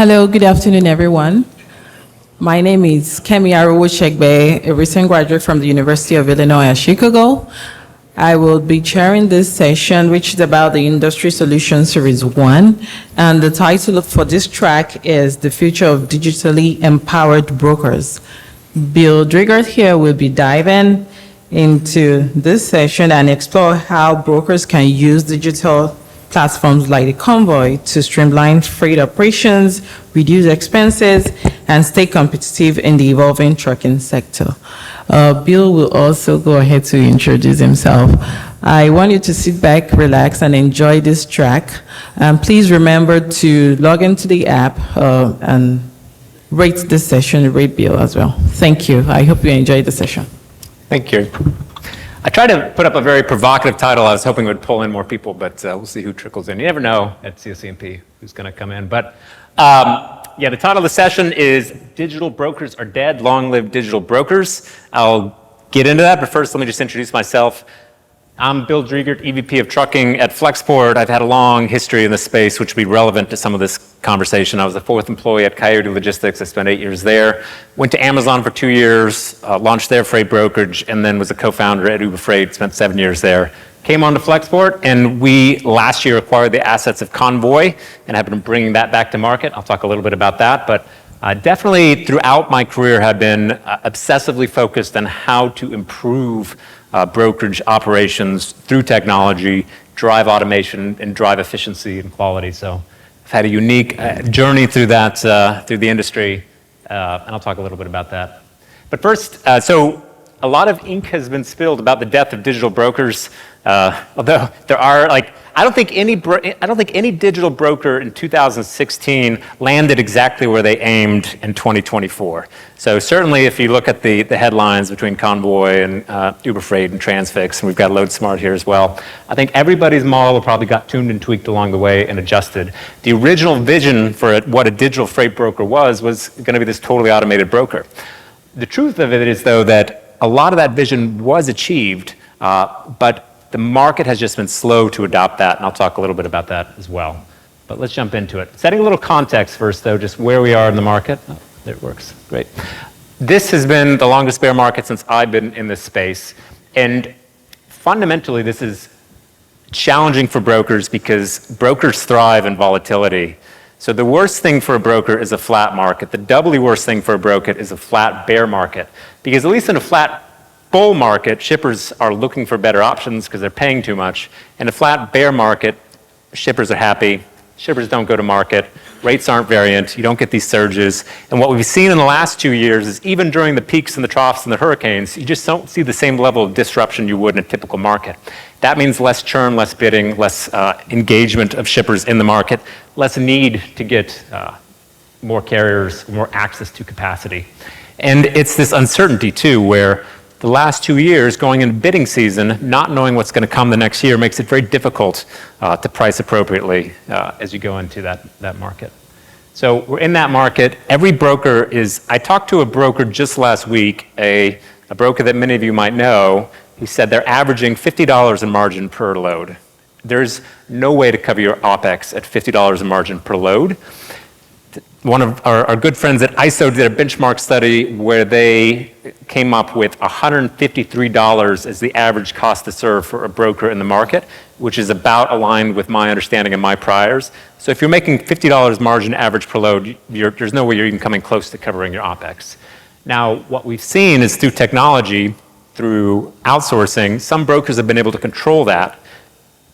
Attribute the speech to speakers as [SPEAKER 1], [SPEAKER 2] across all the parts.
[SPEAKER 1] Hello, good afternoon, everyone. My name is Kemi Arowo-Shegbe, a recent graduate from the University of Illinois at Chicago. I will be chairing this session, which is about the Industry Solutions Series 1, and the title for this track is The Future of Digitally Empowered Brokers. Bill Driggert here will be diving into this session and explore how brokers can use digital platforms like the Convoy to streamline freight operations, reduce expenses, and stay competitive in the evolving trucking sector. Bill will also go ahead to introduce himself. I want you to sit back, relax, and enjoy this track. And please remember to log into the app and rate this session, rate Bill as well. Thank you. I hope you enjoyed the session.
[SPEAKER 2] Thank you. I tried to put up a very provocative title. I was hoping it would pull in more people, but we'll see who trickles in. You never know at CSCMP who's going to come in. But the title of the session is Digital Brokers Are Dead, Long Live Digital Brokers. I'll get into that, but first let me just introduce myself. I'm Bill Driggert, EVP of Trucking at Flexport. I've had a long history in this space, which will be relevant to some of this conversation. I was the fourth employee at Coyote Logistics. I spent 8 years there. Went to Amazon for 2 years, launched their freight brokerage, and then was a co-founder at Uber Freight, spent 7 years there. Came on to Flexport, and we last year acquired the assets of Convoy and have been bringing that back to market. I'll talk a little bit about that, but definitely throughout my career have been obsessively focused on how to improve brokerage operations through technology, drive automation, and drive efficiency and quality. So I've had a unique journey through that, through the industry, and I'll talk a little bit about that. But first, so a lot of ink has been spilled about the death of digital brokers, although there are I don't think any digital broker in 2016 landed exactly where they aimed in 2024. So certainly if you look at the headlines between Convoy and Uber Freight and Transfix, and we've got LoadSmart here as well, I think everybody's model probably got tuned and tweaked along the way and adjusted. The original vision for what a digital freight broker was going to be this totally automated broker. The truth of it is, though, that a lot of that vision was achieved, but the market has just been slow to adopt that, and I'll talk a little bit about that as well. But let's jump into it. Setting a little context first, though, just where we are in the market. Oh, there it works. Great. This has been the longest bear market since I've been in this space, and fundamentally this is challenging for brokers because brokers thrive in volatility. So the worst thing for a broker is a flat market. The doubly worst thing for a broker is a flat bear market, because at least in a flat bull market, shippers are looking for better options because they're paying too much. In a flat bear market, shippers are happy, shippers don't go to market, rates aren't variant, you don't get these surges. And what we've seen in the last 2 years is even during the peaks and the troughs and the hurricanes, you just don't see the same level of disruption you would in a typical market. That means less churn, less bidding, less engagement of shippers in the market, less need to get more carriers, more access to capacity. And it's this uncertainty too, where the last 2 years, going into bidding season, not knowing what's going to come the next year makes it very difficult to price appropriately as you go into that market. So we're in that market. Every broker is, I talked to a broker just last week, a broker that many of you might know, who said they're averaging $50 in margin per load. There's no way to cover your OpEx at $50 in margin per load. One of our good friends at ISO did a benchmark study where they came up with $153 as the average cost to serve for a broker in the market, which is about aligned with my understanding and my priors. So if you're making $50 margin average per load, there's no way you're even coming close to covering your OpEx. Now, what we've seen is through technology, through outsourcing, some brokers have been able to control that.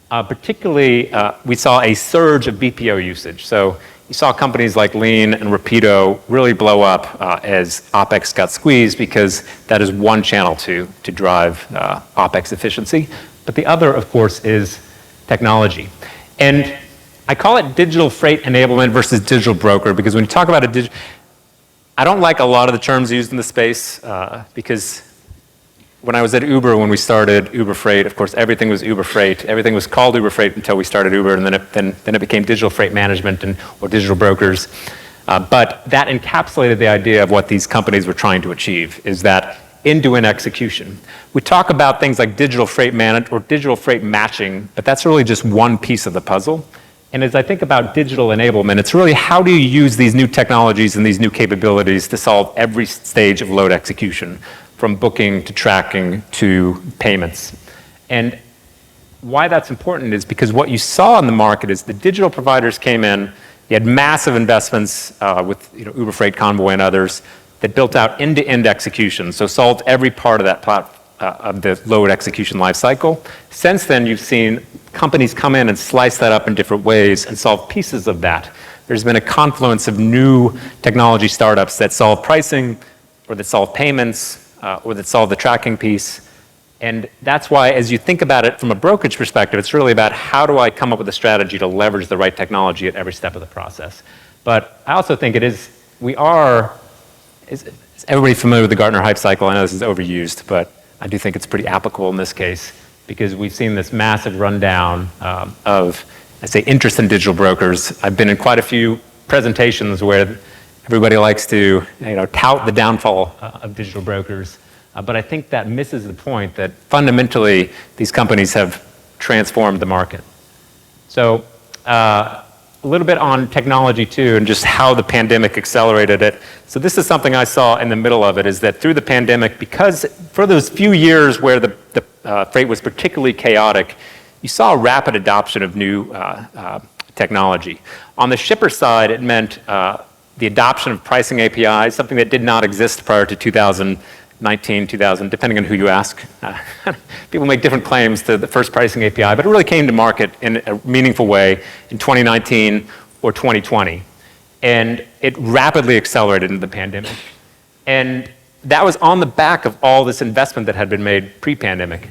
[SPEAKER 2] Particularly, we saw a surge of BPO usage. So you saw companies like Lean and Rapido really blow up as OpEx got squeezed, because that is one channel to drive OpEx efficiency. But the other, of course, is technology. And I call it digital freight enablement versus digital broker, because when you talk about I don't like a lot of the terms used in the space because when I was at Uber, when we started Uber Freight, of course, everything was Uber Freight. Everything was called Uber Freight until we started Uber, and then it became digital freight management or digital brokers. But that encapsulated the idea of what these companies were trying to achieve, is that end-to-end execution. We talk about things like digital freight management or digital freight matching, but that's really just one piece of the puzzle. And as I think about digital enablement, it's really how do you use these new technologies and these new capabilities to solve every stage of load execution, from booking to tracking to payments. And why that's important is because what you saw in the market is the digital providers came in, you had massive investments with Uber Freight, Convoy, and others that built out end-to-end execution, so solved every part of that of the load execution lifecycle. Since then, you've seen companies come in and slice that up in different ways and solve pieces of that. There's been a confluence of new technology startups that solve pricing, or that solve payments, or that solve the tracking piece. And that's why, as you think about it from a brokerage perspective, it's really about how do I come up with a strategy to leverage the right technology at every step of the process. But I also think is everybody familiar with the Gartner hype cycle? I know this is overused, but I do think it's pretty applicable in this case because we've seen this massive rundown of, I say, interest in digital brokers. I've been in quite a few presentations where everybody likes to tout the downfall of digital brokers. But I think that misses the point that fundamentally these companies have transformed the market. So a little bit on technology too, and just how the pandemic accelerated it. So this is something I saw in the middle of it, is that through the pandemic, because for those few years where the freight was particularly chaotic, you saw a rapid adoption of new technology. On the shipper side, it meant the adoption of pricing APIs, something that did not exist prior to 2019, 2000, depending on who you ask. People make different claims to the first pricing API, but it really came to market in a meaningful way in 2019 or 2020. And it rapidly accelerated into the pandemic. And that was on the back of all this investment that had been made pre-pandemic.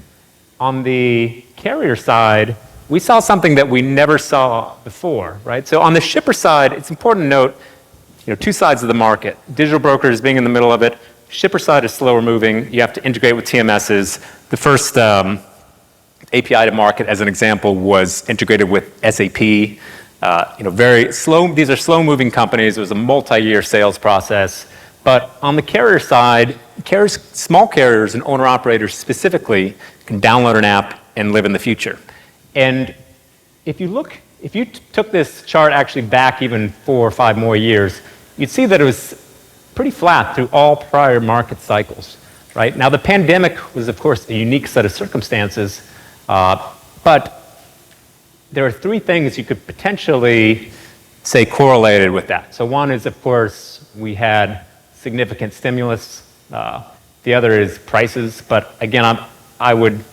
[SPEAKER 2] On the carrier side, we saw something that we never saw before, right? So on the shipper side, it's important to note, two sides of the market. Digital brokers being in the middle of it. Shipper side is slower moving. You have to integrate with TMSs. The first API to market, as an example, was integrated with SAP. Very slow. These are slow-moving companies. It was a multi-year sales process. But on the carrier side, small carriers and owner-operators specifically can download an app and live in the future. And if you took this chart actually back even 4 or 5 more years, you'd see that it was pretty flat through all prior market cycles, right? Now, the pandemic was, of course, a unique set of circumstances, but there are 3 things you could potentially say correlated with that. So one is, of course, we had significant stimulus. The other is prices, but again, I would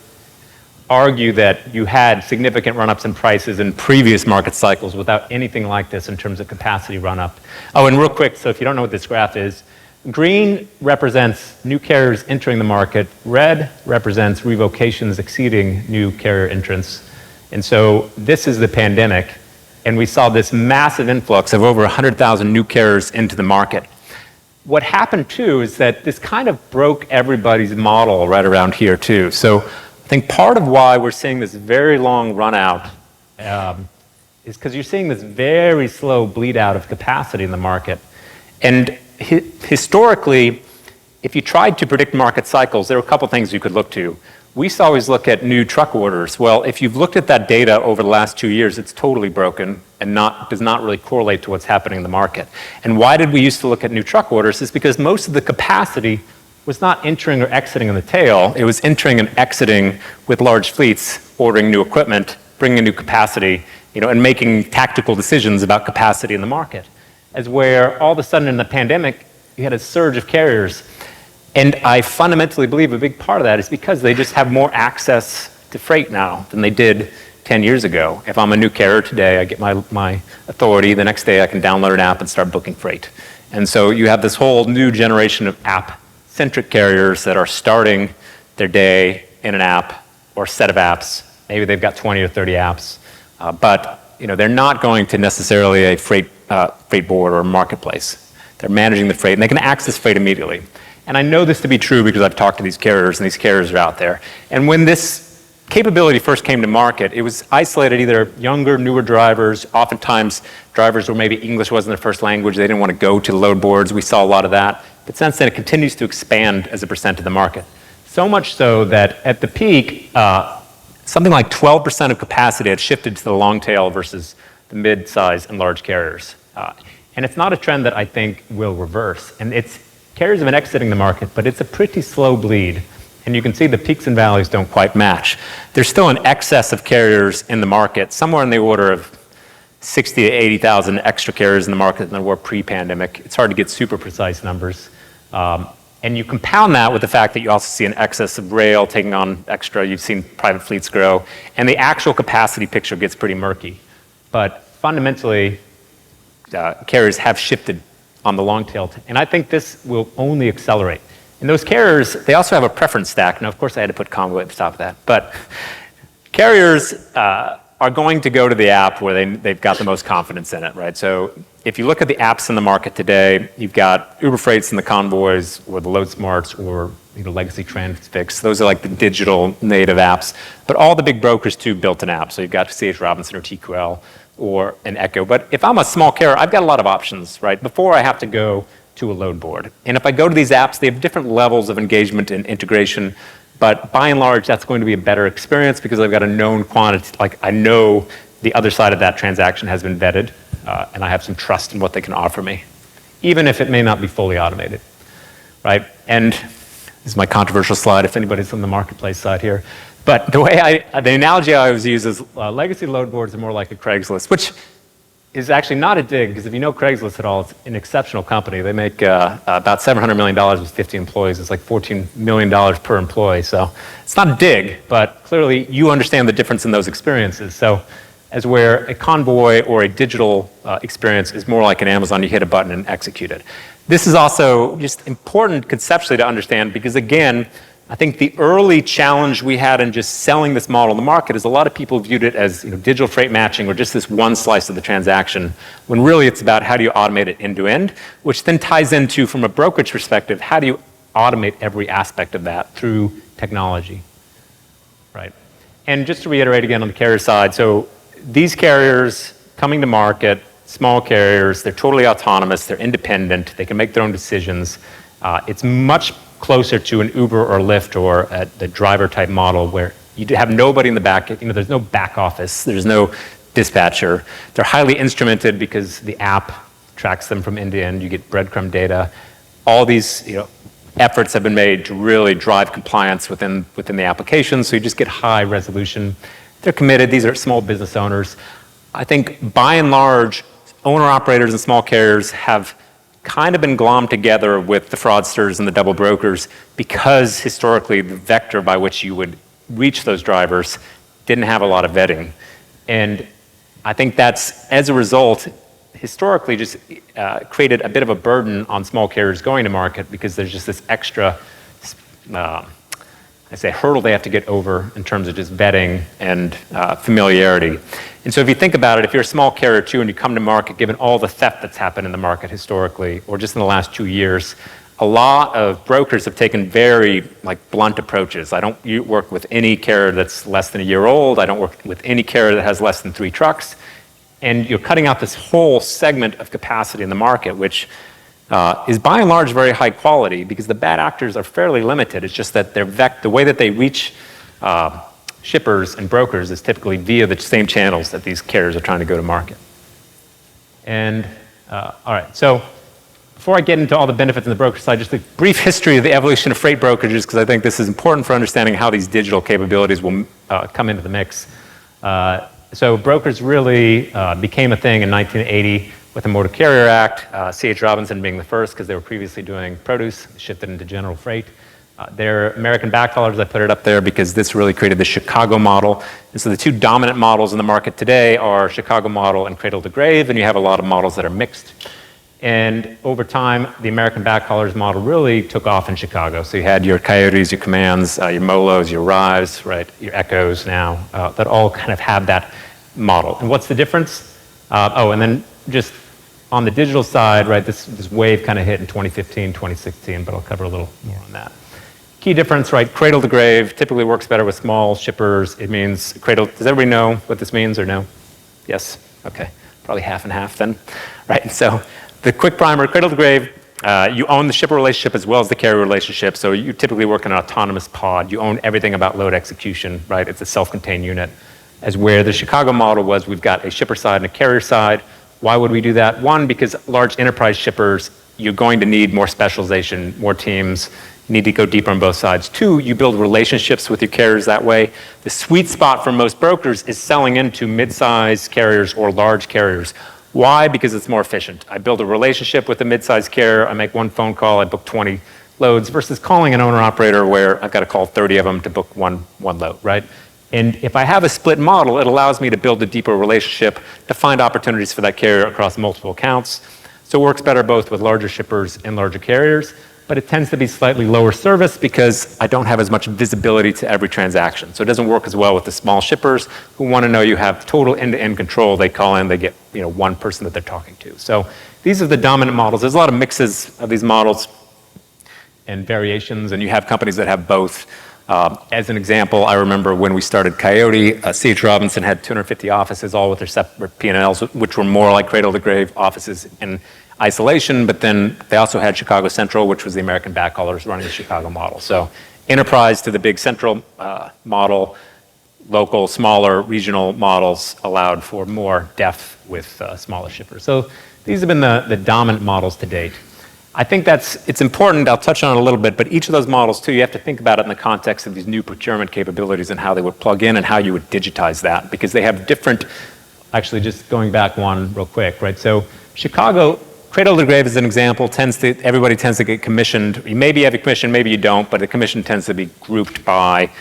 [SPEAKER 2] argue that you had significant run-ups in prices in previous market cycles without anything like this in terms of capacity run-up. Oh, and real quick, so if you don't know what this graph is, green represents new carriers entering the market. Red represents revocations exceeding new carrier entrants. And so this is the pandemic, and we saw this massive influx of over 100,000 new carriers into the market. What happened too is that this kind of broke everybody's model right around here too. So I think part of why we're seeing this very long run out is because you're seeing this very slow bleed out of capacity in the market. And historically, if you tried to predict market cycles, there were a couple things you could look to. We used to always look at new truck orders. Well, if you've looked at that data over the last 2 years, it's totally broken and does not really correlate to what's happening in the market. And why did we used to look at new truck orders? Is because most of the capacity was not entering or exiting in the tail. It was entering and exiting with large fleets, ordering new equipment, bringing in new capacity, and making tactical decisions about capacity in the market. As where all of a sudden in the pandemic, you had a surge of carriers. And I fundamentally believe a big part of that is because they just have more access to freight now than they did 10 years ago. If I'm a new carrier today, I get my authority. The next day I can download an app and start booking freight. And so you have this whole new generation of app-centric carriers that are starting their day in an app or set of apps. Maybe they've got 20 or 30 apps, but they're not going to necessarily a freight board or a marketplace. They're managing the freight, and they can access freight immediately. And I know this to be true because I've talked to these carriers, and these carriers are out there. And when this capability first came to market, it was isolated either younger, newer drivers. Oftentimes, drivers where maybe English wasn't their first language. They didn't want to go to load boards. We saw a lot of that. But since then, it continues to expand as a percent of the market. So much so that at the peak, something like 12% of capacity had shifted to the long tail versus the mid-size and large carriers. And it's not a trend that I think will reverse. And carriers have been exiting the market, but it's a pretty slow bleed. And you can see the peaks and valleys don't quite match. There's still an excess of carriers in the market, somewhere in the order of 60 to 80,000 extra carriers in the market than there were pre-pandemic. It's hard to get super precise numbers. And you compound that with the fact that you also see an excess of rail taking on extra. You've seen private fleets grow. And the actual capacity picture gets pretty murky. But fundamentally, carriers have shifted on the long tail. And I think this will only accelerate. And those carriers, they also have a preference stack. Now, of course, I had to put Convoy at the top of that. But carriers are going to go to the app where they've got the most confidence in it, right? So if you look at the apps in the market today, you've got Uber Freights and the Convoys, or the Load Smarts, or legacy Transfix. Those are like the digital native apps. But all the big brokers, too, built an app. So you've got C.H. Robinson or TQL or an Echo. But if I'm a small carrier, I've got a lot of options, right? Before I have to go to a load board. And if I go to these apps, they have different levels of engagement and integration. But by and large, that's going to be a better experience because I've got a known quantity. Like, I know the other side of that transaction has been vetted, and I have some trust in what they can offer me, even if it may not be fully automated, right? And this is my controversial slide, if anybody's on the marketplace side here. But the analogy I always use is legacy load boards are more like a Craigslist, which is actually not a dig, because if you know Craigslist at all, it's an exceptional company. They make about $700 million with 50 employees. It's like $14 million per employee. So it's not a dig, but clearly you understand the difference in those experiences. So as where a Convoy or a digital experience is more like an Amazon, you hit a button and execute it. This is also just important conceptually to understand because, again, I think the early challenge we had in just selling this model in the market is a lot of people viewed it as digital freight matching or just this one slice of the transaction, when really it's about how do you automate it end to end, which then ties into, from a brokerage perspective, how do you automate every aspect of that through technology, right? And just to reiterate again on the carrier side, so these carriers coming to market, small carriers, they're totally autonomous, they're independent, they can make their own decisions. It's much closer to an Uber or Lyft or the driver type model where you have nobody in the back, there's no back office, there's no dispatcher. They're highly instrumented because the app tracks them from end to end. You get breadcrumb data. All these efforts have been made to really drive compliance within the application, so you just get high resolution. They're committed. These are small business owners. I think by and large, owner-operators and small carriers have kind of been glommed together with the fraudsters and the double brokers because historically the vector by which you would reach those drivers didn't have a lot of vetting. And I think that's, as a result, historically just created a bit of a burden on small carriers going to market because there's just this extra hurdle they have to get over in terms of just vetting and familiarity. And so if you think about it, if you're a small carrier too and you come to market, given all the theft that's happened in the market historically, or just in the last 2 years, a lot of brokers have taken very blunt approaches. I don't work with any carrier that's less than a year old. I don't work with any carrier that has less than 3 trucks. And you're cutting out this whole segment of capacity in the market, which is by and large very high quality because the bad actors are fairly limited. It's just that the way that they reach shippers and brokers is typically via the same channels that these carriers are trying to go to market. And all right, so before I get into all the benefits on the broker side, just a brief history of the evolution of freight brokerages, because I think this is important for understanding how these digital capabilities will come into the mix. So brokers really became a thing in 1980 with the Motor Carrier Act, C.H. Robinson being the first because they were previously doing produce, shifted into general freight. They're American backhaulers. I put it up there because this really created the Chicago model. And so the two dominant models in the market today are Chicago model and cradle to grave, and you have a lot of models that are mixed. And over time, the American backhaulers model really took off in Chicago. So you had your Coyotes, your Commands, your Molos, your Rives, right, your Echoes now, that all kind of have that model. And what's the difference? And then just on the digital side, right, this wave kind of hit in 2015, 2016, but I'll cover a little more on that. Key difference, right, cradle to grave typically works better with small shippers. It means cradle, does everybody know what this means or no? Yes? Okay, probably half and half then. Right, so the quick primer, cradle to grave, you own the shipper relationship as well as the carrier relationship, so you typically work in an autonomous pod. You own everything about load execution, right? It's a self-contained unit. as where the Chicago model was we've got a shipper side and a carrier side. Why would we do that? One, because large enterprise shippers, you're going to need more specialization, more teams, you need to go deeper on both sides. Two, you build relationships with your carriers that way. The sweet spot for most brokers is selling into mid-size carriers or large carriers. Why? Because it's more efficient. I build a relationship with a mid-size carrier, I make one phone call, I book 20 loads, versus calling an owner-operator where I've got to call 30 of them to book one load, right? And if I have a split model, it allows me to build a deeper relationship, to find opportunities for that carrier across multiple accounts. So it works better both with larger shippers and larger carriers, but it tends to be slightly lower service because I don't have as much visibility to every transaction. So it doesn't work as well with the small shippers who want to know you have total end-to-end control. They call in, they get one person that they're talking to. So these are the dominant models. There's a lot of mixes of these models and variations, and you have companies that have both. As an example, I remember when we started Coyote, C.H. Robinson had 250 offices, all with their separate P&Ls, which were more like cradle-to-grave offices in isolation, but then they also had Chicago Central, which was the American backhaulers running the Chicago model. So enterprise to the big central model, local, smaller, regional models allowed for more depth with smaller shippers. So these have been the dominant models to date. I think it's important, I'll touch on it a little bit, but each of those models too, you have to think about it in the context of these new procurement capabilities and how they would plug in and how you would digitize that, because they have different, actually just going back one real quick, right? So Chicago, cradle to grave as an example, everybody tends to get commissioned. You maybe have a commission, maybe you don't, but the commission tends to be grouped by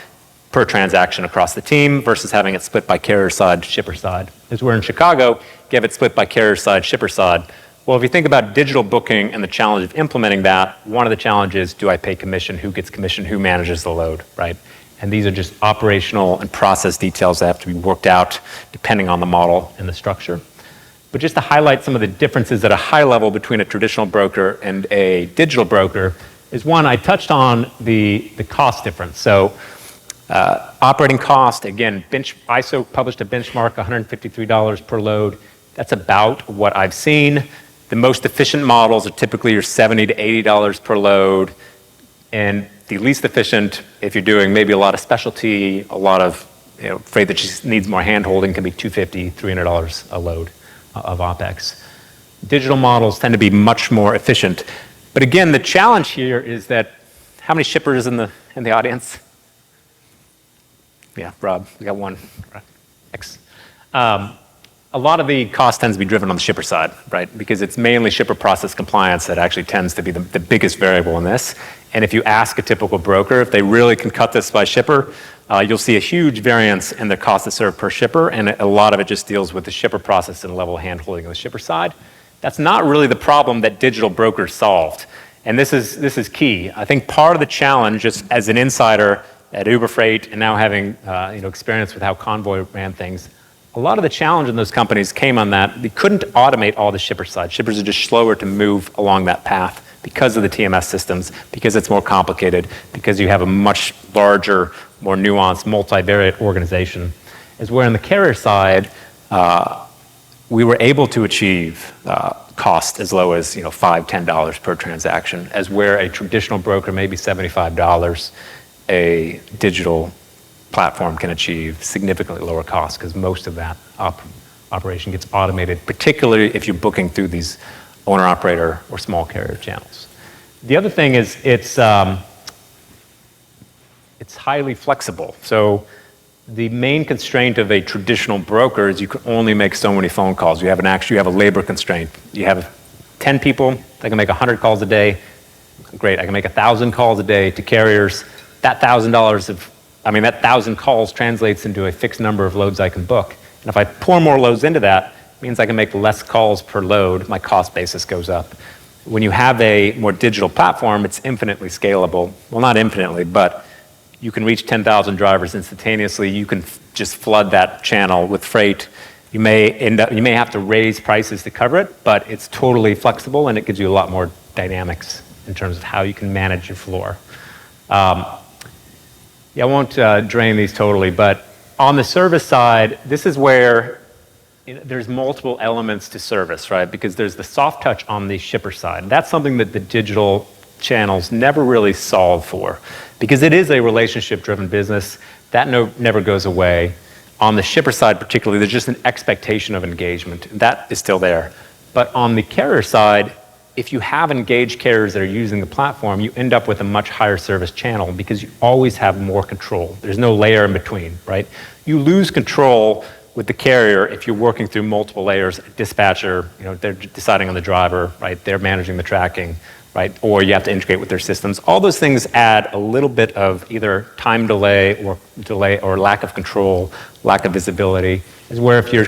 [SPEAKER 2] per transaction across the team versus having it split by carrier side, shipper side. As where in Chicago, you have it split by carrier side, shipper side. Well, if you think about digital booking and the challenge of implementing that, one of the challenges, do I pay commission? Who gets commission? Who manages the load, right? And these are just operational and process details that have to be worked out depending on the model and the structure. But just to highlight some of the differences at a high level between a traditional broker and a digital broker is one, I touched on the cost difference. So operating cost, again, ISO published a benchmark, $153 per load. That's about what I've seen. The most efficient models are typically your $70 to $80 per load, and the least efficient, if you're doing maybe a lot of specialty, a lot of freight that just needs more hand-holding, can be $250, $300 a load of OpEx. Digital models tend to be much more efficient. But again, the challenge here is that, how many shippers in the audience? Yeah, Rob, we got one. Thanks. A lot of the cost tends to be driven on the shipper side, right? Because it's mainly shipper process compliance that actually tends to be the biggest variable in this. And if you ask a typical broker if they really can cut this by shipper, you'll see a huge variance in the cost to serve per shipper, and a lot of it just deals with the shipper process and level of hand-holding on the shipper side. That's not really the problem that digital brokers solved. And this is key. I think part of the challenge, just as an insider at Uber Freight and now having experience with how Convoy ran things, a lot of the challenge in those companies came on that they couldn't automate all the shipper side. Shippers are just slower to move along that path because of the TMS systems, because it's more complicated, because you have a much larger, more nuanced, multivariate organization. As where on the carrier side, we were able to achieve cost as low as $5, $10 per transaction, as where a traditional broker may be $75, a digital platform can achieve significantly lower costs because most of that operation gets automated, particularly if you're booking through these owner-operator or small carrier channels. The other thing is it's highly flexible. So the main constraint of a traditional broker is you can only make so many phone calls. You have a labor constraint. You have 10 people that can make 100 calls a day. Great, I can make 1,000 calls a day to carriers. That that 1,000 calls translates into a fixed number of loads I can book. And if I pour more loads into that, it means I can make less calls per load. My cost basis goes up. When you have a more digital platform, it's infinitely scalable. Well, not infinitely, but you can reach 10,000 drivers instantaneously. You can just flood that channel with freight. You may have to raise prices to cover it, but it's totally flexible and it gives you a lot more dynamics in terms of how you can manage your floor. I won't drain these totally, but on the service side, this is where there's multiple elements to service, right? Because there's the soft touch on the shipper side. That's something that the digital channels never really solve for, because it is a relationship-driven business. That never goes away. On the shipper side particularly, there's just an expectation of engagement. That is still there. But on the carrier side, if you have engaged carriers that are using the platform, you end up with a much higher service channel because you always have more control. There's no layer in between, right? You lose control with the carrier if you're working through multiple layers. Dispatcher, they're deciding on the driver, right? They're managing the tracking, right? Or you have to integrate with their systems. All those things add a little bit of either time delay or lack of control, lack of visibility. Is where if you're,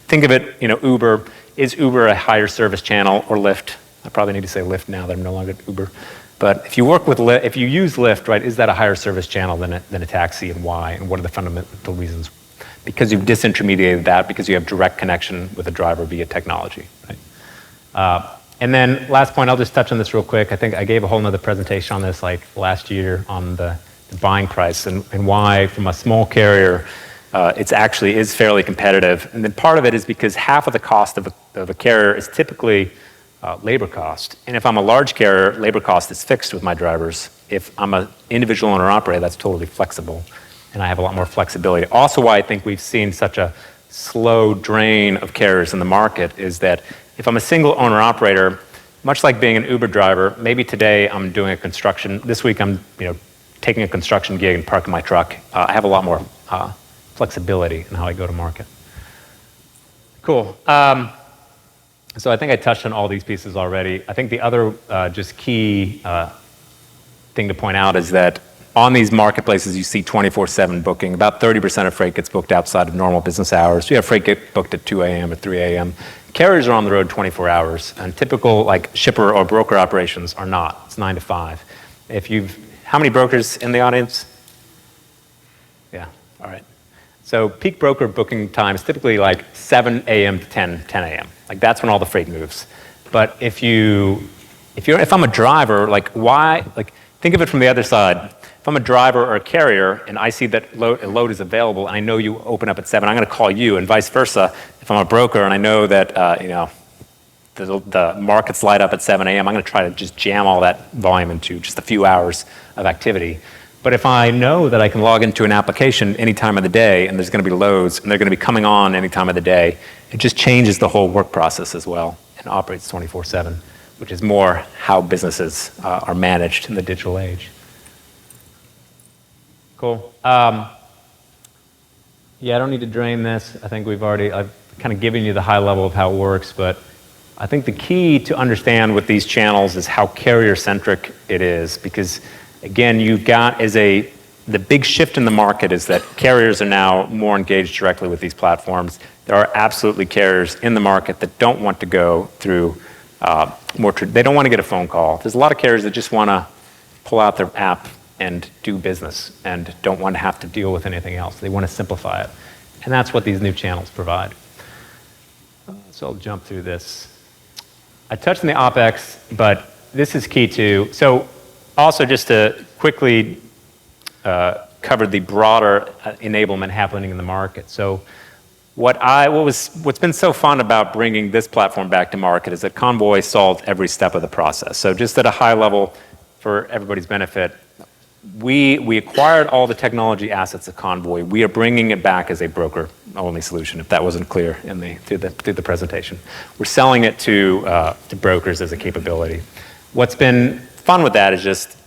[SPEAKER 2] think of it, Uber, is Uber a higher service channel or Lyft? I probably need to say Lyft now that I'm no longer at Uber. But if you work with Lyft, if you use Lyft, right, is that a higher service channel than a taxi, and why? And what are the fundamental reasons? Because you've disintermediated that, because you have direct connection with a driver via technology, right? And then last point, I'll just touch on this real quick. I think I gave a whole nother presentation on this like last year on the buying price and why from a small carrier, it's actually is fairly competitive. And then part of it is because half of the cost of a carrier is typically labor cost. And if I'm a large carrier, labor cost is fixed with my drivers. If I'm an individual owner operator, that's totally flexible. And I have a lot more flexibility. Also why I think we've seen such a slow drain of carriers in the market is that if I'm a single owner operator, much like being an Uber driver, maybe today I'm doing a construction, this week I'm taking a construction gig and parking my truck. I have a lot more flexibility in how I go to market. Cool. So I think I touched on all these pieces already. I think the other just key thing to point out is that on these marketplaces, you see 24/7 booking. About 30% of freight gets booked outside of normal business hours. You have freight get booked at 2 a.m. or 3 a.m. Carriers are on the road 24 hours, and typical like shipper or broker operations are not. It's 9 to 5. How many brokers in the audience? Yeah, all right. So peak broker booking time is typically like 7 a.m. to 10 a.m. Like that's when all the freight moves. But if I'm a driver, think of it from the other side. If I'm a driver or a carrier and I see that a load is available and I know you open up at 7, I'm going to call you, and vice versa. If I'm a broker and I know that the markets light up at 7 a.m., I'm going to try to just jam all that volume into just a few hours of activity. But if I know that I can log into an application any time of the day and there's going to be loads and they're going to be coming on any time of the day, it just changes the whole work process as well and operates 24/7, which is more how businesses are managed in the digital age. Cool. Yeah, I don't need to drain this. I think I've kind of given you the high level of how it works, but I think the key to understand with these channels is how carrier-centric it is, because again, the big shift in the market is that carriers are now more engaged directly with these platforms. There are absolutely carriers in the market that don't want to go through they don't want to get a phone call. There's a lot of carriers that just want to pull out their app and do business and don't want to have to deal with anything else. They want to simplify it. And that's what these new channels provide. So I'll jump through this. I touched on the OpEx, but this is key too. So also just to quickly cover the broader enablement happening in the market. So what's been so fun about bringing this platform back to market is that Convoy solved every step of the process. So just at a high level for everybody's benefit, we acquired all the technology assets of Convoy. We are bringing it back as a broker-only solution, if that wasn't clear through the presentation. We're selling it to brokers as a capability. What's been fun with that is just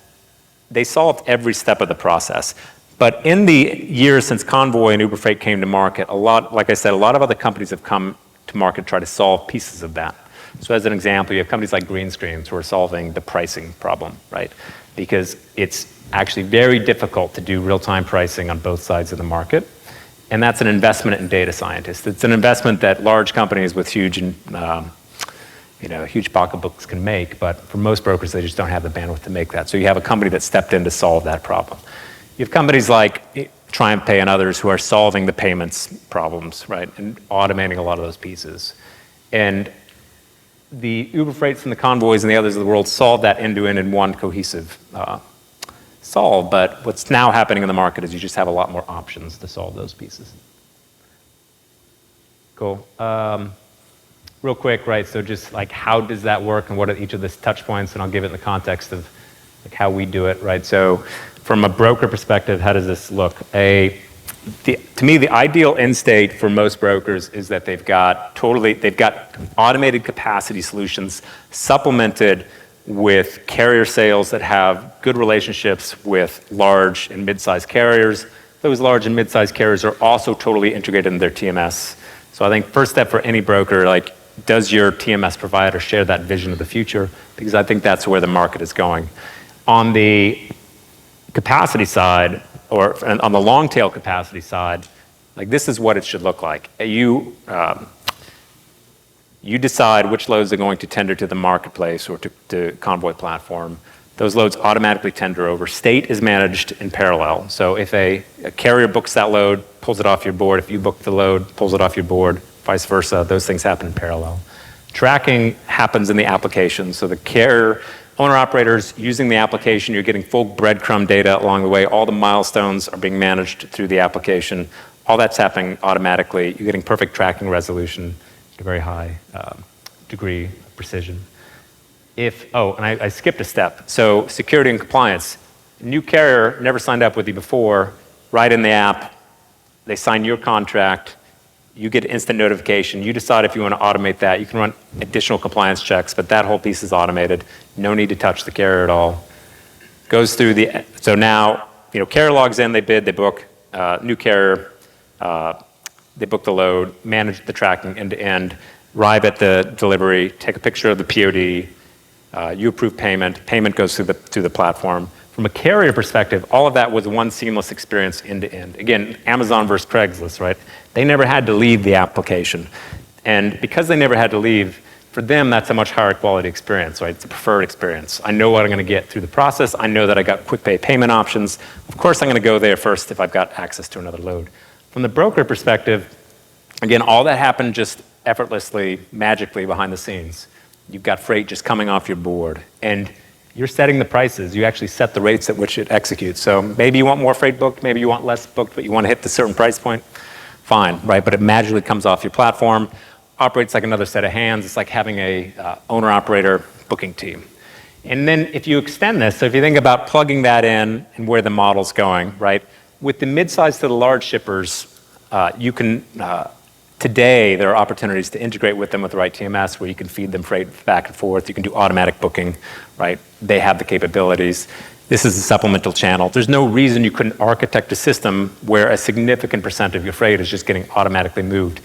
[SPEAKER 2] they solved every step of the process. But in the years since Convoy and Uber Freight came to market, like I said, a lot of other companies have come to market to try to solve pieces of that. So as an example, you have companies like Greenscreens who are solving the pricing problem, right? Because it's actually very difficult to do real-time pricing on both sides of the market. And that's an investment in data scientists. It's an investment that large companies with huge pocketbooks can make, but for most brokers, they just don't have the bandwidth to make that. So you have a company that stepped in to solve that problem. You have companies like TriumphPay and others who are solving the payments problems, right, and automating a lot of those pieces. And the Uber Freights and the Convoys and the others of the world solve that end-to-end in one cohesive solve, but what's now happening in the market is you just have a lot more options to solve those pieces. Cool. Real quick, right, so just like how does that work and what are each of the touch points, and I'll give it in the context of like how we do it, right? So from a broker perspective, how does this look? to me, the ideal end state for most brokers is that they've got automated capacity solutions supplemented with carrier sales that have good relationships with large and mid-sized carriers. Those large and mid-sized carriers are also totally integrated in their TMS. So I think first step for any broker, like, does your TMS provider share that vision of the future? Because I think that's where the market is going. On the capacity side, or on the long tail capacity side, like, this is what it should look like. You decide which loads are going to tender to the marketplace or to Convoy Platform. Those loads automatically tender over. State is managed in parallel. So if a carrier books that load, pulls it off your board. If you book the load, pulls it off your board, vice versa. Those things happen in parallel. Tracking happens in the application. So the carrier owner-operators using the application, you're getting full breadcrumb data along the way. All the milestones are being managed through the application. All that's happening automatically. You're getting perfect tracking resolution at a very high degree of precision. And I skipped a step. So security and compliance. New carrier never signed up with you before. Right in the app, they sign your contract. You get instant notification. You decide if you want to automate that. You can run additional compliance checks, but that whole piece is automated. No need to touch the carrier at all. Goes through so now, carrier logs in, they bid, they book, new carrier, they book the load, manage the tracking end to end, arrive at the delivery, take a picture of the POD, you approve payment, payment goes through the platform. From a carrier perspective, all of that was one seamless experience end to end. Again, Amazon versus Craigslist, right? They never had to leave the application. And because they never had to leave, for them, that's a much higher quality experience, right? It's a preferred experience. I know what I'm going to get through the process. I know that I got quick pay payment options. Of course, I'm going to go there first if I've got access to another load. From the broker perspective, again, all that happened just effortlessly, magically behind the scenes. You've got freight just coming off your board. And you're setting the prices. You actually set the rates at which it executes. So maybe you want more freight booked, maybe you want less booked, but you want to hit the certain price point. Fine, right? But it magically comes off your platform, operates like another set of hands. It's like having a owner-operator booking team. And then if you extend this, so if you think about plugging that in and where the model's going, right? With the mid-size to the large shippers, you can, today there are opportunities to integrate with them with the right TMS where you can feed them freight back and forth. You can do automatic booking, right? They have the capabilities. This is a supplemental channel. There's no reason you couldn't architect a system where a significant percent of your freight is just getting automatically moved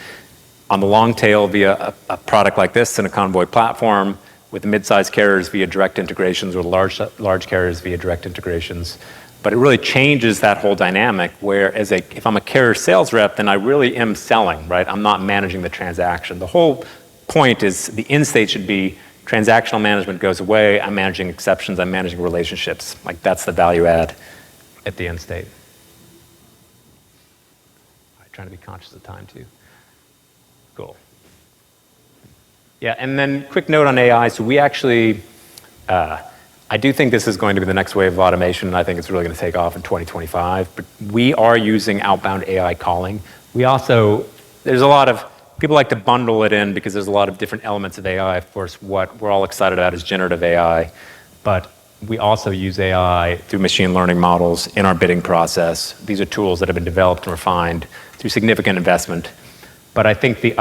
[SPEAKER 2] on the long tail via a product like this in a Convoy platform, with the mid-sized carriers via direct integrations, or large carriers via direct integrations. But it really changes that whole dynamic where if I'm a carrier sales rep, then I really am selling, right? I'm not managing the transaction. The whole point is the end state should be transactional management goes away. I'm managing exceptions. I'm managing relationships. Like, that's the value add at the end state. I'm trying to be conscious of time too. Cool. Yeah, and then quick note on AI. So we actually, I do think this is going to be the next wave of automation, and I think it's really going to take off in 2025. But we are using outbound AI calling. There's a lot of, people like to bundle it in because there's a lot of different elements of AI. Of course, what we're all excited about is generative AI. But we also use AI through machine learning models in our bidding process. These are tools that have been developed and refined through significant investment. But I think the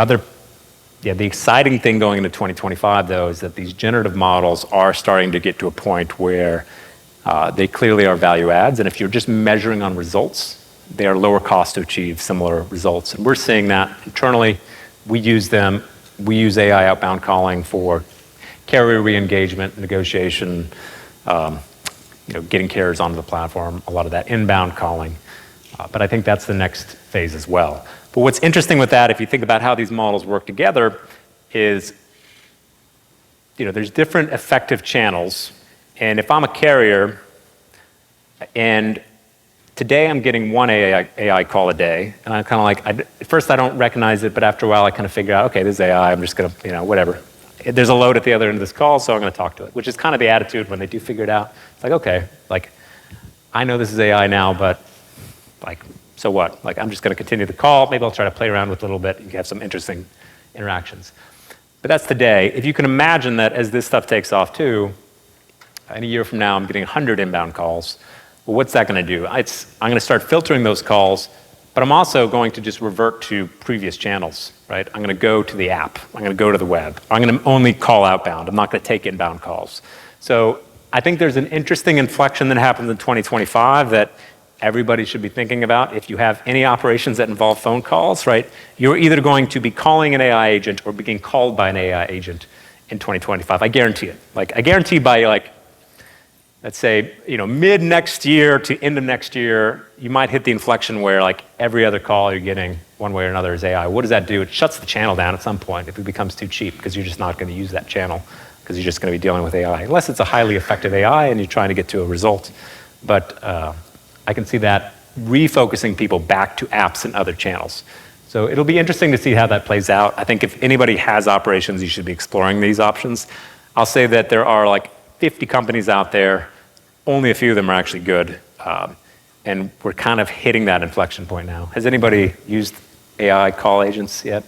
[SPEAKER 2] exciting thing going into 2025, though, is that these generative models are starting to get to a point where they clearly are value adds. And if you're just measuring on results, they are lower cost to achieve similar results. And we're seeing that internally. We use them. We use AI outbound calling for carrier re-engagement, negotiation, getting carriers onto the platform, a lot of that inbound calling. But I think that's the next phase as well. But what's interesting with that, if you think about how these models work together, is there's different effective channels. And if I'm a carrier, and today I'm getting one AI call a day, and I'm kind of like, at first I don't recognize it, but after a while I kind of figure out, okay, this is AI, I'm just going to, whatever. There's a load at the other end of this call, so I'm going to talk to it, which is kind of the attitude when they do figure it out. It's like, okay, I know this is AI now, but so what? I'm just going to continue the call. Maybe I'll try to play around with it a little bit and have some interesting interactions. But that's today. If you can imagine that as this stuff takes off too, in a year from now, I'm getting 100 inbound calls. Well, what's that going to do? I'm going to start filtering those calls but I'm also going to just revert to previous channels, right? I'm going to go to the app. I'm going to go to the web. I'm going to only call outbound. I'm not going to take inbound calls. So I think there's an interesting inflection that happens in 2025 that everybody should be thinking about. If you have any operations that involve phone calls, right, you're either going to be calling an AI agent or being called by an AI agent in 2025. I guarantee it. Like, I guarantee by, like, let's say, mid next year to end of next year, you might hit the inflection where, like, every other call you're getting one way or another is AI. What does that do? It shuts the channel down at some point if it becomes too cheap, because you're just not going to use that channel, because you're just going to be dealing with AI, unless it's a highly effective AI and you're trying to get to a result. But I can see that refocusing people back to apps and other channels. So it'll be interesting to see how that plays out. I think if anybody has operations, you should be exploring these options. I'll say that there are like 50 companies out there. Only a few of them are actually good. And we're kind of hitting that inflection point now. Has anybody used AI call agents yet?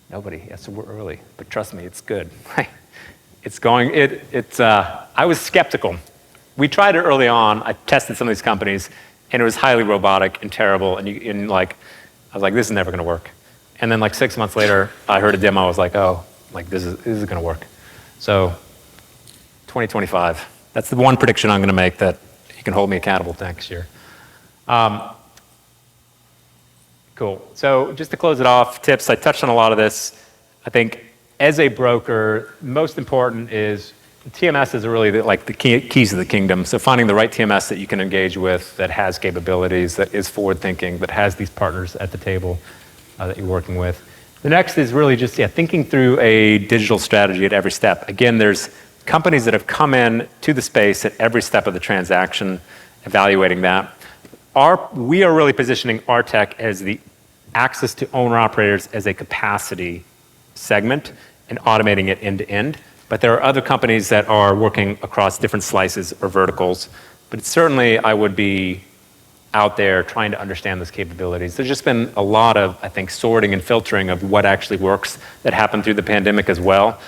[SPEAKER 2] Nobody. Yeah, so we're early. But trust me, it's good. It's going, I was skeptical. We tried it early on. I tested some of these companies, and it was highly robotic and terrible. And I was like, this is never going to work. And then like 6 months later, I heard a demo. I was like, oh, like this is going to work. So 2025. That's the one prediction I'm going to make that you can hold me accountable to next year. Cool. So just to close it off, tips. I touched on a lot of this. I think as a broker, most important is TMS is really the keys of the kingdom. So finding the right TMS that you can engage with, that has capabilities, that is forward-thinking, that has these partners at the table that you're working with. The next is really just thinking through a digital strategy at every step. Again, there's companies that have come in to the space at every step of the transaction, evaluating that. We are really positioning our tech as the access to owner-operators as a capacity segment and automating it end-to-end. But there are other companies that are working across different slices or verticals. But certainly, I would be out there trying to understand those capabilities. There's just been a lot of, I think, sorting and filtering of what actually works that happened through the pandemic as well.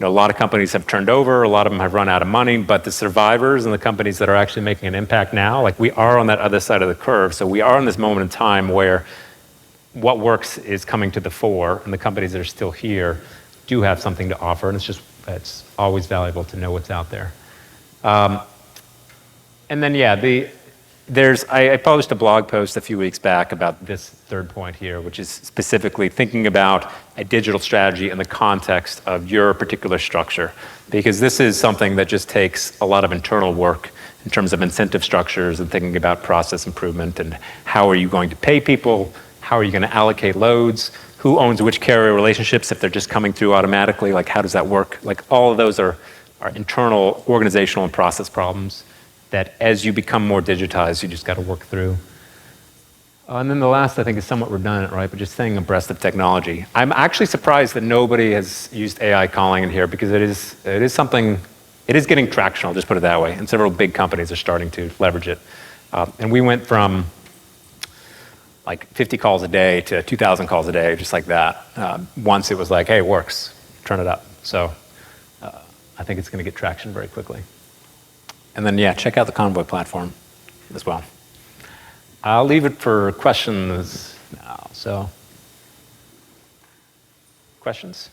[SPEAKER 2] A lot of companies have turned over, a lot of them have run out of money, but the survivors and the companies that are actually making an impact now, like we are on that other side of the curve. So we are in this moment in time where what works is coming to the fore, and the companies that are still here do have something to offer, and it's always valuable to know what's out there. And then, I published a blog post a few weeks back about this third point here, which is specifically thinking about a digital strategy in the context of your particular structure, because this is something that just takes a lot of internal work in terms of incentive structures and thinking about process improvement and how are you going to pay people, how are you going to allocate loads, who owns which carrier relationships if they're just coming through automatically, like how does that work? Like all of those are internal organizational and process problems that as you become more digitized, you just got to work through. And then the last, I think, is somewhat redundant, right? But just staying abreast of technology. I'm actually surprised that nobody has used AI calling in here because it is something, it is getting traction, I'll just put it that way. And several big companies are starting to leverage it. And we went from like 50 calls a day to 2,000 calls a day, just like that. Once it was like, hey, it works, turn it up. So I think it's going to get traction very quickly. And then, check out the Convoy platform as well. I'll leave it for questions now. So, questions?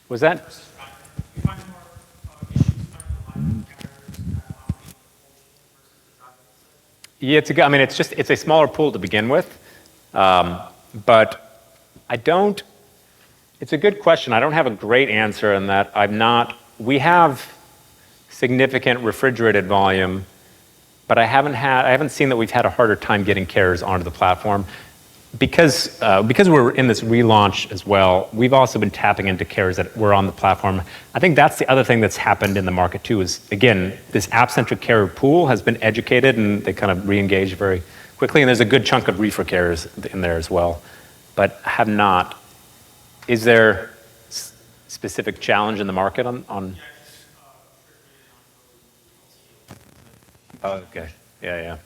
[SPEAKER 2] Was that? Yeah, it's a smaller pool to begin with, but it's a good question. I don't have a great answer in that we have significant refrigerated volume, but I haven't seen that we've had a harder time getting carriers onto the platform. Because we're in this relaunch as well, we've also been tapping into carriers that were on the platform. I think that's the other thing that's happened in the market too is, again, this app-centric carrier pool has been educated and they kind of re-engage very quickly, and there's a good chunk of reefer carriers in there as well, but have not. Is there specific challenge in the market on? Oh, okay. Yeah.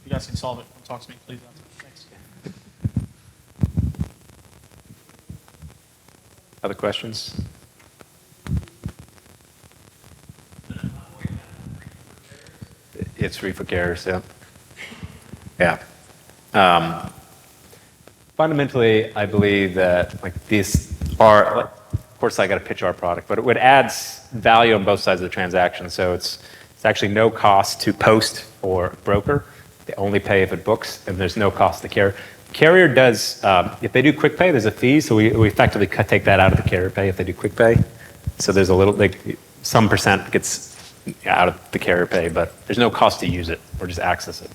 [SPEAKER 3] You guys can solve it. Talk to me, please. Thanks.
[SPEAKER 2] Other questions? it's free for carriers, yeah. Yeah. Fundamentally, I believe that like these are, of course I got to pitch our product, but it adds value on both sides of the transaction. So it's actually no cost to post or broker. They only pay if it books, and there's no cost to carrier. Carrier does, if they do quick pay, there's a fee, so we effectively take that out of the carrier pay if they do quick pay. So there's a little, like some percent gets out of the carrier pay, but there's no cost to use it or just access it.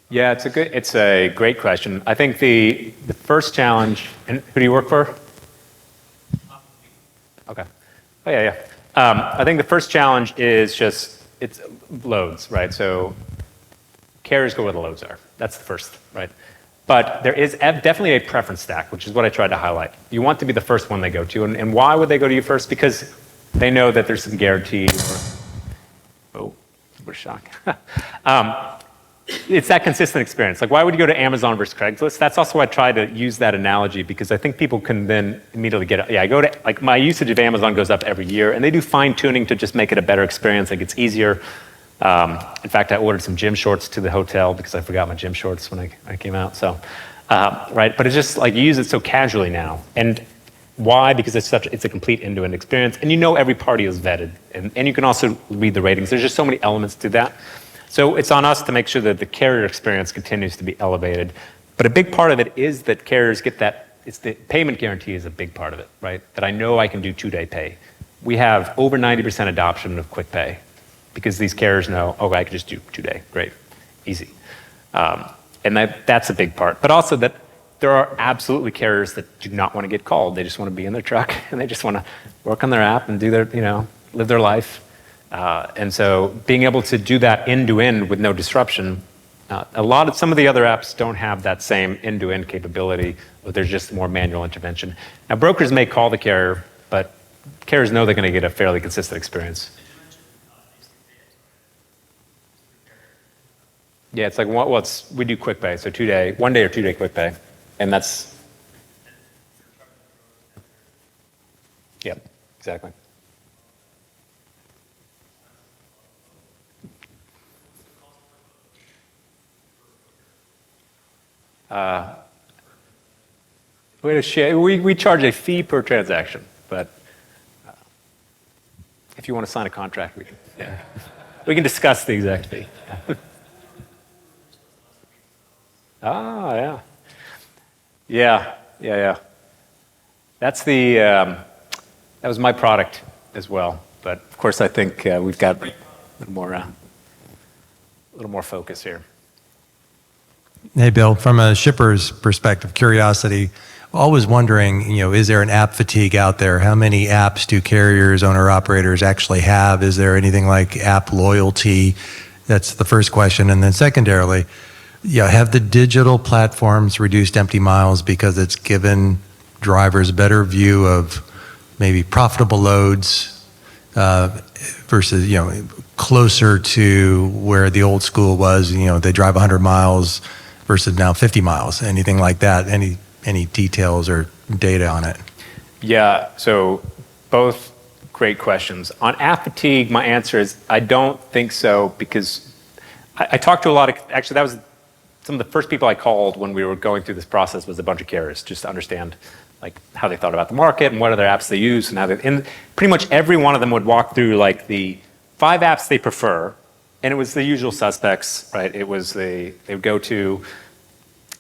[SPEAKER 2] Yeah, it's a great question. I think the first challenge, and who do you work for? Okay. Oh yeah, yeah. I think the first challenge is just it's loads, right? So carriers go where the loads are. That's the first, right? But there is definitely a preference stack, which is what I tried to highlight. You want to be the first one they go to, and why would they go to you first? Because they know that there's some guarantee. Oh, what a shock. It's that consistent experience. Like, why would you go to Amazon versus Craigslist? That's also why I try to use that analogy, because I think people can then immediately get it. Yeah, I go to, like, my usage of Amazon goes up every year, and they do fine tuning to just make it a better experience. Like, it's easier. In fact, I ordered some gym shorts to the hotel because I forgot my gym shorts when I came out. So, right. But it's just like you use it so casually now. And why? Because it's a complete end-to-end experience, and you know every party is vetted, and you can also read the ratings. There's just so many elements to that. So it's on us to make sure that the carrier experience continues to be elevated. But a big part of it is that carriers get that, it's the payment guarantee is a big part of it, right? That I know I can do 2-day pay. We have over 90% adoption of quick pay because these carriers know, oh, I can just do 2-day, great, easy. And that's a big part. But also that there are absolutely carriers that do not want to get called. They just want to be in their truck and they just want to work on their app and do their, live their life. And so being able to do that end-to-end with no disruption, some of the other apps don't have that same end-to-end capability, but there's just more manual intervention. Now, brokers may call the carrier, but carriers know they're going to get a fairly consistent experience. Yeah, it's like, we do quick pay, so 1-day or 2-day quick pay, and that's, yep, exactly. We charge a fee per transaction, but if you want to sign a contract, we can discuss the exact fee. Yeah. Yeah. That's that was my product as well, but of course I think we've got a little more focus here.
[SPEAKER 4] Hey, Bill, from a shipper's perspective, curiosity, always wondering, is there an app fatigue out there? How many apps do carriers, owner-operators actually have? Is there anything like app loyalty? That's the first question. And then secondarily, have the digital platforms reduced empty miles because it's given drivers a better view of maybe profitable loads versus, closer to where the old school was, they drive 100 miles versus now 50 miles, anything like that? Any details or data on it? Yeah, so both great questions. On app fatigue, my answer is I don't think so, because I talked to a lot of, actually that was some of the first people I called when we were going through this process was a bunch of carriers, just to understand like how they thought about the market and what other apps they use, and pretty much every one of them would walk through like the 5 apps they prefer, and it was the usual suspects, right? It was they would go to,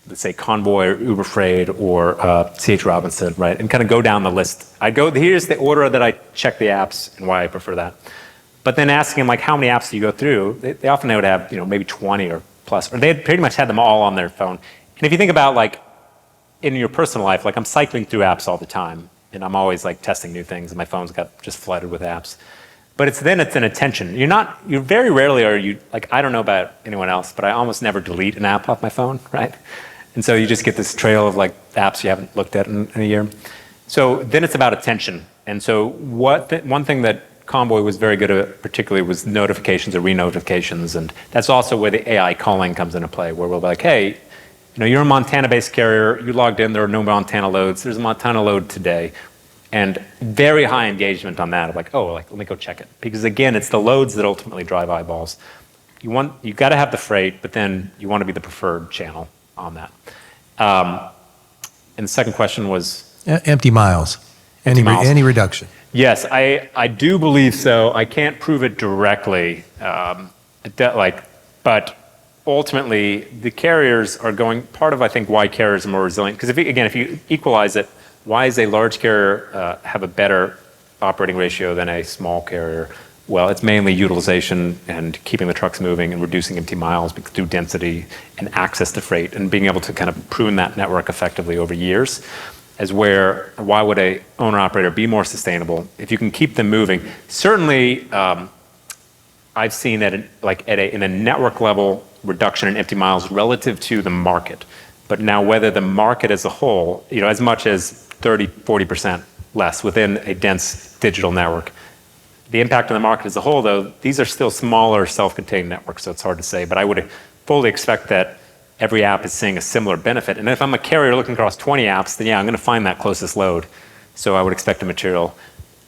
[SPEAKER 4] let's say, Convoy or Uber Freight or C.H. Robinson, right? And kind of go down the list. Here's the order that I check the apps and why I prefer that. But then asking them, like, how many apps do you go through? They often would have, maybe 20 or plus, or they had pretty much had them all on their phone. And if you think about, like, in your personal life, like, I'm cycling through apps all the time, and I'm always, like, testing new things, and my phone's got just flooded with apps. But it's an attention. You very rarely are you, like, I don't know about anyone else, but I almost never delete an app off my phone, right? And so you just get this trail of like apps you haven't looked at in a year. So then it's about attention. And so one thing that Convoy was very good at particularly was notifications or re-notifications. And that's also where the AI calling comes into play, where we'll be like, hey, you're a Montana-based carrier, you logged in, there are no Montana loads, there's a Montana load today.
[SPEAKER 2] And very high engagement on that, of like, oh, like, let me go check it. Because again, it's the loads that ultimately drive eyeballs. You got to have the freight, but then you want to be the preferred channel on that. And the second question was?
[SPEAKER 4] Empty miles.
[SPEAKER 2] Empty miles.
[SPEAKER 4] Any reduction.
[SPEAKER 2] Yes, I do believe so. I can't prove it directly, but ultimately the carriers are going, part of I think why carriers are more resilient, because if you equalize it, why does a large carrier have a better operating ratio than a small carrier? Well, it's mainly utilization and keeping the trucks moving and reducing empty miles through density and access to freight and being able to kind of prune that network effectively over years. As why would a owner-operator be more sustainable if you can keep them moving? Certainly, I've seen that in a network level reduction in empty miles relative to the market. But now whether the market as a whole, as much as 30, 40% less within a dense digital network. The impact on the market as a whole, though, these are still smaller self-contained networks, so it's hard to say. But I would fully expect that every app is seeing a similar benefit. And if I'm a carrier looking across 20 apps, then yeah, I'm going to find that closest load. So I would expect a material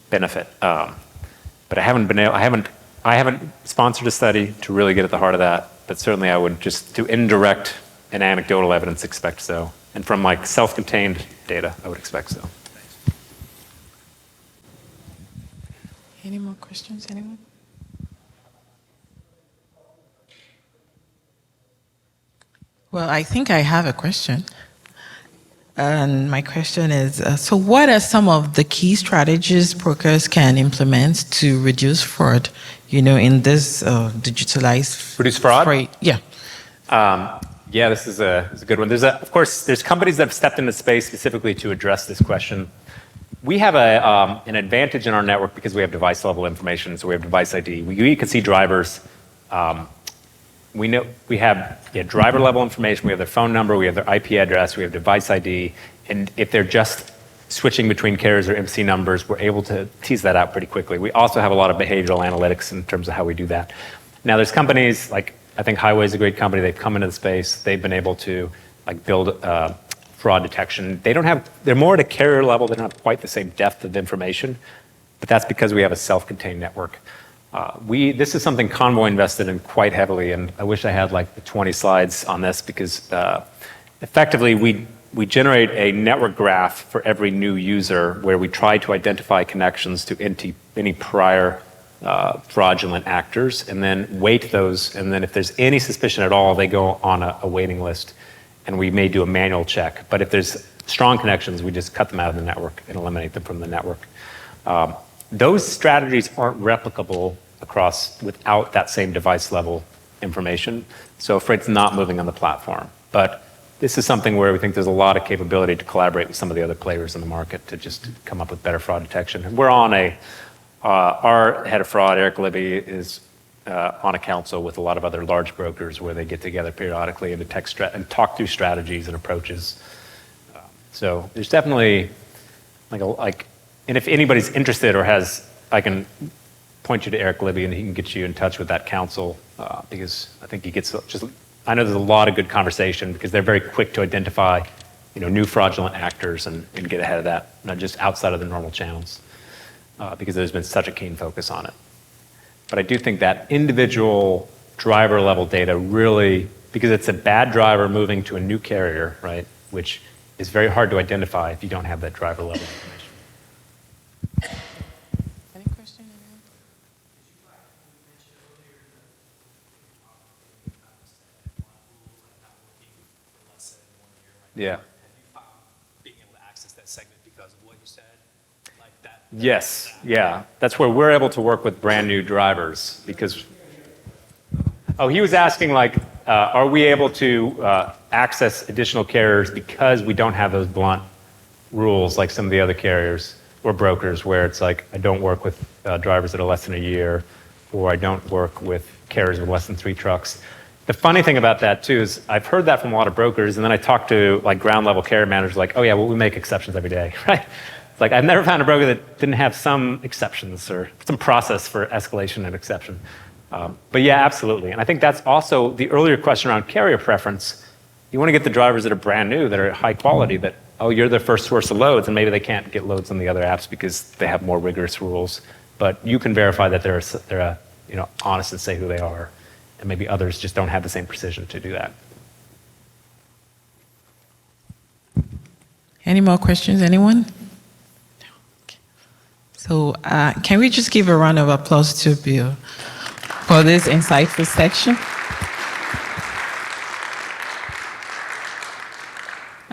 [SPEAKER 2] benefit. But I haven't sponsored a study to really get at the heart of that. But certainly I would just do indirect and anecdotal evidence expect so. And from like self-contained data, I would expect so.
[SPEAKER 1] Any more questions, anyone? Well, I think I have a question. And my question is, so what are some of the key strategies brokers can implement to reduce fraud, in this digitalized
[SPEAKER 2] Reduce fraud?
[SPEAKER 1] freight? Yeah.
[SPEAKER 2] Yeah, this is a good one. Of course, there's companies that have stepped into space specifically to address this question. We have an advantage in our network because we have device level information, so we have device ID. We can see drivers. We have driver level information, we have their phone number, we have their IP address, we have device ID, and if they're just switching between carriers or MC numbers, we're able to tease that out pretty quickly. We also have a lot of behavioral analytics in terms of how we do that. Now there's companies like, I think Highway is a great company, they've come into the space, they've been able to build fraud detection. They're more at a carrier level, they don't have quite the same depth of information, but that's because we have a self-contained network. This is something Convoy invested in quite heavily, and I wish I had the 20 slides on this because effectively we generate a network graph for every new user where we try to identify connections to any prior fraudulent actors and then weight those, and then if there's any suspicion at all, they go on a waiting list and we may do a manual check. But if there's strong connections, we just cut them out of the network and eliminate them from the network. Those strategies aren't replicable without that same device level information. So freight's not moving on the platform. But this is something where we think there's a lot of capability to collaborate with some of the other players in the market to just come up with better fraud detection. And we're on our head of fraud, Eric Libby, is on a council with a lot of other large brokers where they get together periodically and talk through strategies and approaches. So there's definitely and if anybody's interested or I can point you to Eric Libby and he can get you in touch with that council because I think I know there's a lot of good conversation because they're very quick to identify, new fraudulent actors and get ahead of that, not just outside of the normal channels because there's been such a keen focus on it. But I do think that individual driver level data really, because it's a bad driver moving to a new carrier, right, which is very hard to identify if you don't have that driver level information.
[SPEAKER 1] Any question?
[SPEAKER 2] Yeah.
[SPEAKER 3] Being able to access that segment because of what you said, like that.
[SPEAKER 2] Yes, yeah. That's where we're able to work with brand new drivers because, he was asking are we able to access additional carriers because we don't have those blunt rules like some of the other carriers or brokers where it's I don't work with drivers that are less than a year or I don't work with carriers with less than 3 trucks. The funny thing about that too is I've heard that from a lot of brokers and then I talk to ground level carrier managers oh yeah, well we make exceptions every day, right? It's I've never found a broker that didn't have some exceptions or some process for escalation and exception. But yeah, absolutely. And I think that's also the earlier question around carrier preference. You want to get the drivers that are brand new, that are high quality, that oh, you're their first source of loads, and maybe they can't get loads on the other apps because they have more rigorous rules. But you can verify that they're honest and say who they are, and maybe others just don't have the same precision to do that.
[SPEAKER 1] Any more questions, anyone? So can we just give a round of applause to Bill for this insightful section?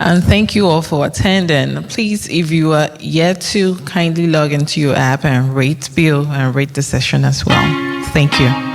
[SPEAKER 1] And thank you all for attending. Please, if you are yet to, kindly log into your app and rate Bill and rate the session as well. Thank you.